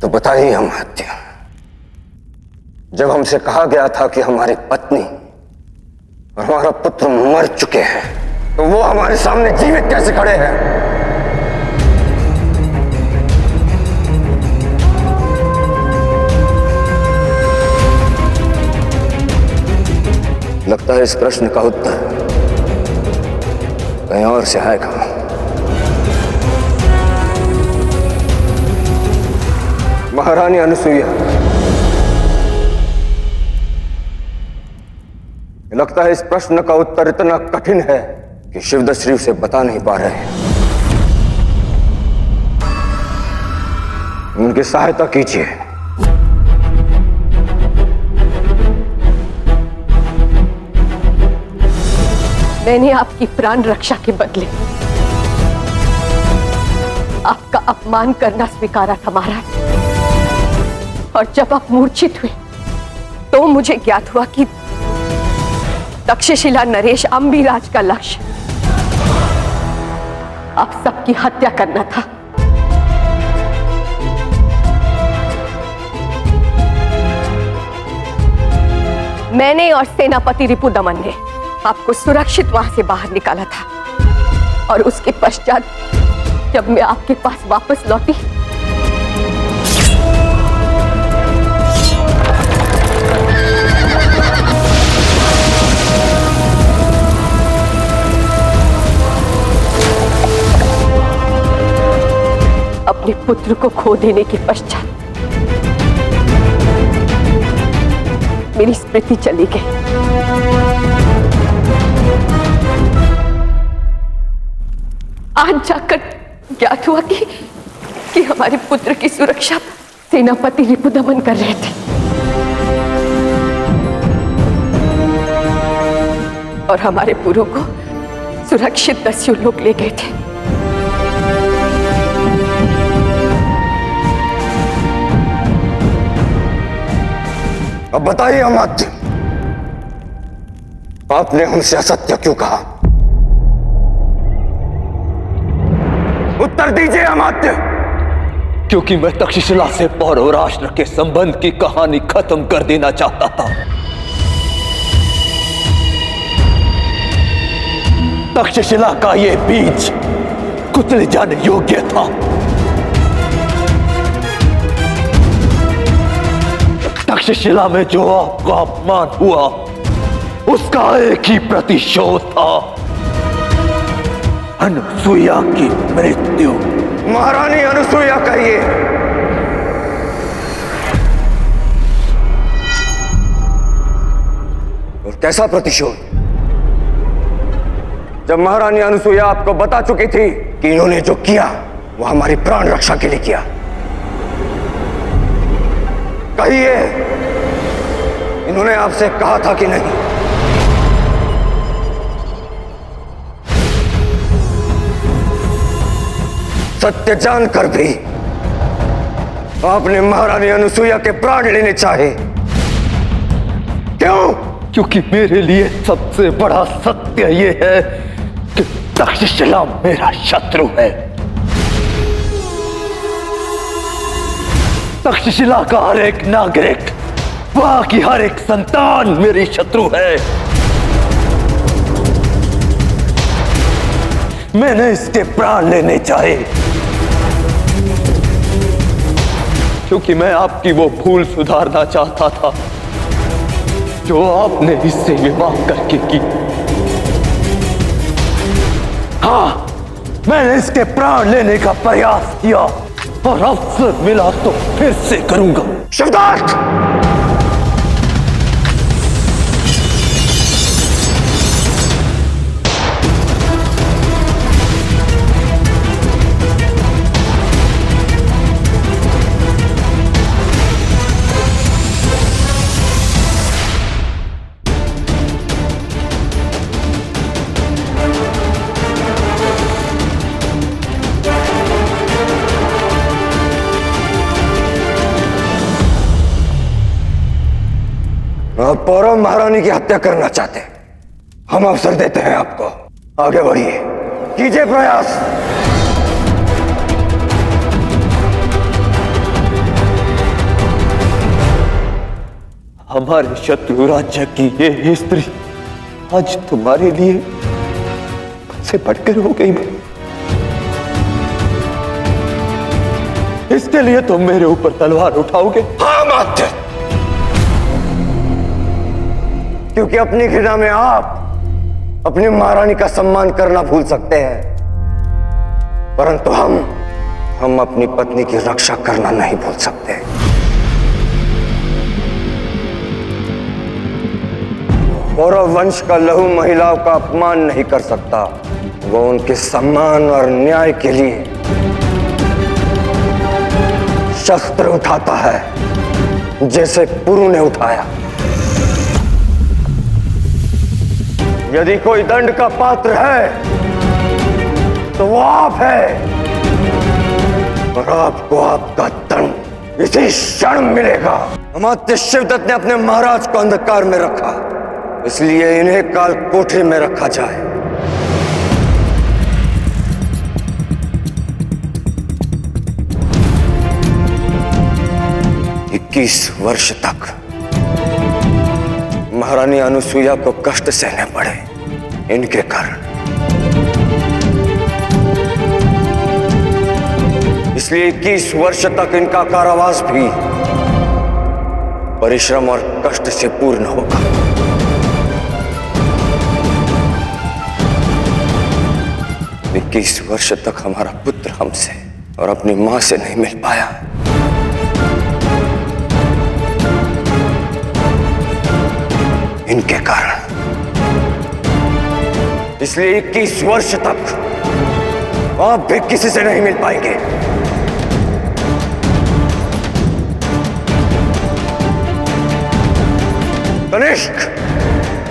तो बताइए अमात्य, जब हमसे कहा गया था कि हमारी पत्नी और हमारा पुत्र मर चुके हैं, तो वो हमारे सामने जीवित कैसे खड़े हैं? लगता है इस प्रश्न का उत्तर कहीं और से आएगा। महारानी अनुसुईया, लगता है इस प्रश्न का उत्तर इतना कठिन है कि शिवदश्री उसे बता नहीं पा रहे हैं। उनकी सहायता कीजिए। मैंने आपकी प्राण रक्षा के बदले आपका अपमान करना स्वीकारा था महाराज, और जब आप मूर्छित हुए तो मुझे ज्ञात हुआ कि तक्षशिला नरेश अंबिराज का लक्ष्य आप सबकी हत्या करना था। मैंने और सेनापति रिपुदमन ने आपको सुरक्षित वहां से बाहर निकाला था, और उसके पश्चात जब मैं आपके पास वापस लौटी अपने पुत्र को खो देने के पश्चात मेरी स्मृति चली गई। आज जाकर ज्ञात हुआ कि हमारे पुत्र की सुरक्षा सेनापति रिपुदमन कर रहे थे, और हमारे पुरों को सुरक्षित दस्युलोक ले गए थे। अब बताइए अमात्य, आपने हमसे असत्य क्यों कहा? उत्तर दीजिए अमात्य। क्योंकि मैं तक्षशिला से पौरव राष्ट्र के संबंध की कहानी खत्म कर देना चाहता था। तक्षशिला का ये बीज कुचले जाने योग्य था। तक्षशिला में जो आपका अपमान हुआ उसका एक ही प्रतिशोध था, अनुसुईया की मृत्यु। महारानी अनुसुईया कहिए। और कैसा प्रतिशोध? जब महारानी अनुसुईया आपको बता चुकी थी कि इन्होंने जो किया वो हमारी प्राण रक्षा के लिए किया, कहिए, इन्होंने आपसे कहा था कि नहीं? सत्य जानकर भी आपने महारानी अनुसुईया के प्राण लेने चाहे, क्यों? क्योंकि मेरे लिए सबसे बड़ा सत्य यह है कि तक्षशिला मेरा शत्रु है। तक्षशिला का हर एक नागरिक, वहां की हर एक संतान मेरी शत्रु है। मैंने इसके प्राण लेने चाहे क्योंकि मैं आपकी वो भूल सुधारना चाहता था जो आपने इससे विवाह करके की। हाँ, मैंने इसके प्राण लेने का प्रयास किया, और अवसर मिला तो फिर से करूंगा। शिवदत्त! आप पौरव महारानी की हत्या करना चाहते हैं, हम अवसर देते हैं आपको। आगे बढ़िए, कीजिए प्रयास। हमारे शत्रु राज्य की ये स्त्री आज तुम्हारे लिए से बढ़कर हो गई। इसके लिए तुम मेरे ऊपर तलवार उठाओगे? हाँ मात्र, क्योंकि अपनी घृणा में आप अपनी महारानी का सम्मान करना भूल सकते हैं, परंतु हम अपनी पत्नी की रक्षा करना नहीं भूल सकते। कौरव वंश का लहू महिलाओं का अपमान नहीं कर सकता। वो उनके सम्मान और न्याय के लिए शस्त्र उठाता है, जैसे पुरु ने उठाया। यदि कोई दंड का पात्र है तो वो आप है, और आपको आपका दंड इसी क्षण मिलेगा। अमात्य शिवदत्त ने अपने महाराज को अंधकार में रखा, इसलिए इन्हें काल कोठरी में रखा जाए। 21 वर्ष तक महारानी अनुसुईया को कष्ट सहने पड़े इनके कारण। इसलिए 21 वर्ष तक इनका कारावास भी परिश्रम और कष्ट से पूर्ण होगा। इक्कीस वर्ष तक हमारा पुत्र हमसे और अपनी मां से नहीं मिल पाया। इनके कारण। इसलिए 21 वर्ष तक आप भी किसी से नहीं मिल पाएंगे। कनिष्क,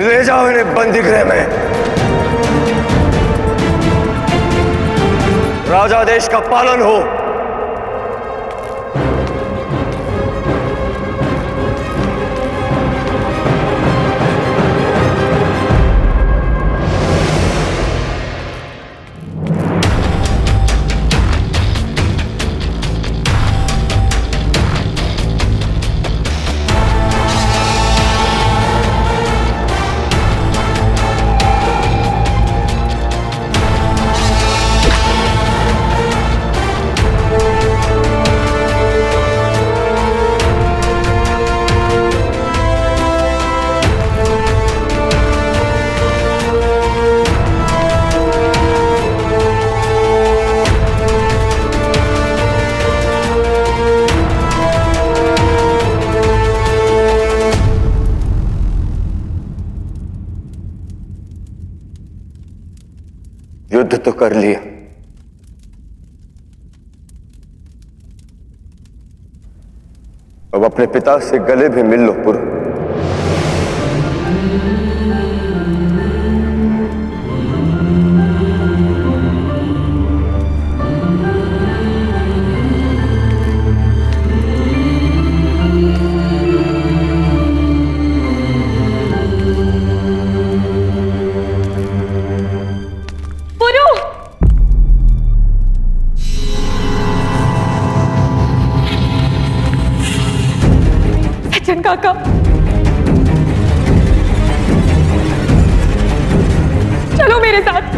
ले जाओ इन्हें बंदीगृह में। राजादेश का पालन हो। युद्ध तो कर लिया, अब अपने पिता से गले भी मिल लो पुरु। काका, चलो मेरे साथ।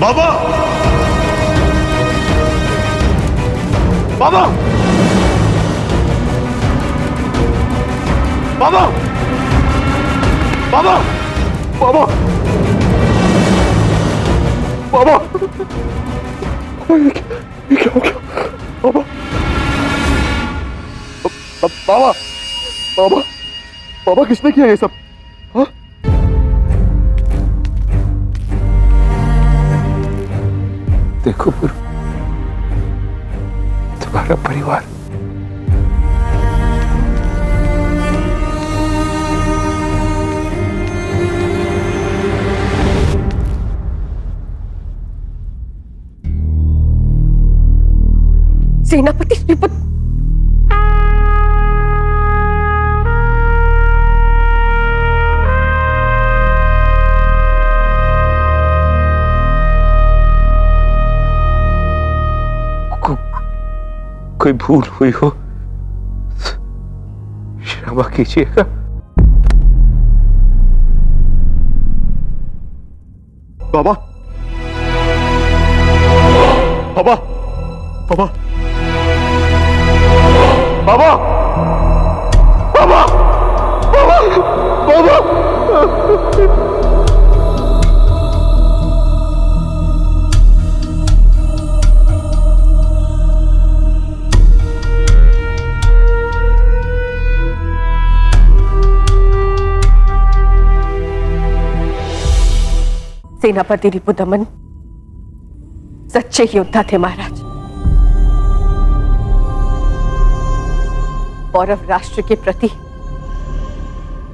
बाबा, बाबा, बाबा, बाबा, बाबा, बाबा, ये क्या हो गया? बाबा, बाबा, बाबा, बाबा, किसने किया ये सब? हाँ? देखो पुरु, तुम्हारा परिवार सेनापति श्रीपुत्र। कोई भूल हुई हो क्षमा कीजिएगा। बाबा, बाबा, बाबा, बाबा, बाबा, बाबा, बाबा। सेनापति रिपुदमन सच्चे योद्धा थे महाराज। पौरव राष्ट्र के प्रति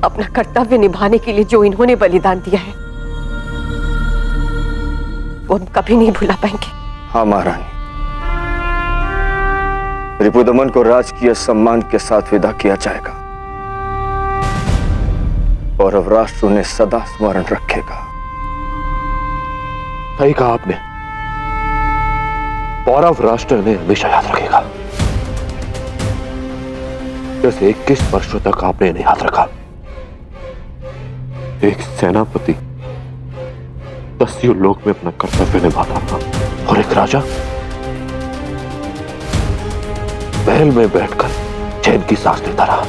अपना कर्तव्य निभाने के लिए जो इन्होंने बलिदान दिया है वो हम कभी नहीं भुला पाएंगे। हाँ महारानी, रिपुदमन को राजकीय सम्मान के साथ विदा किया जाएगा और अब राष्ट्र उन्हें सदा स्मरण रखेगा। सही कहा आपने, पौरव राष्ट्र ने हमेशा याद रखेगा। जैसे 21 वर्षों तक आपने इन्हें याद रखा। एक सेनापति दस्यु लोक में अपना कर्तव्य निभाता था और एक राजा महल में बैठकर चैन की सांस लेता रहा।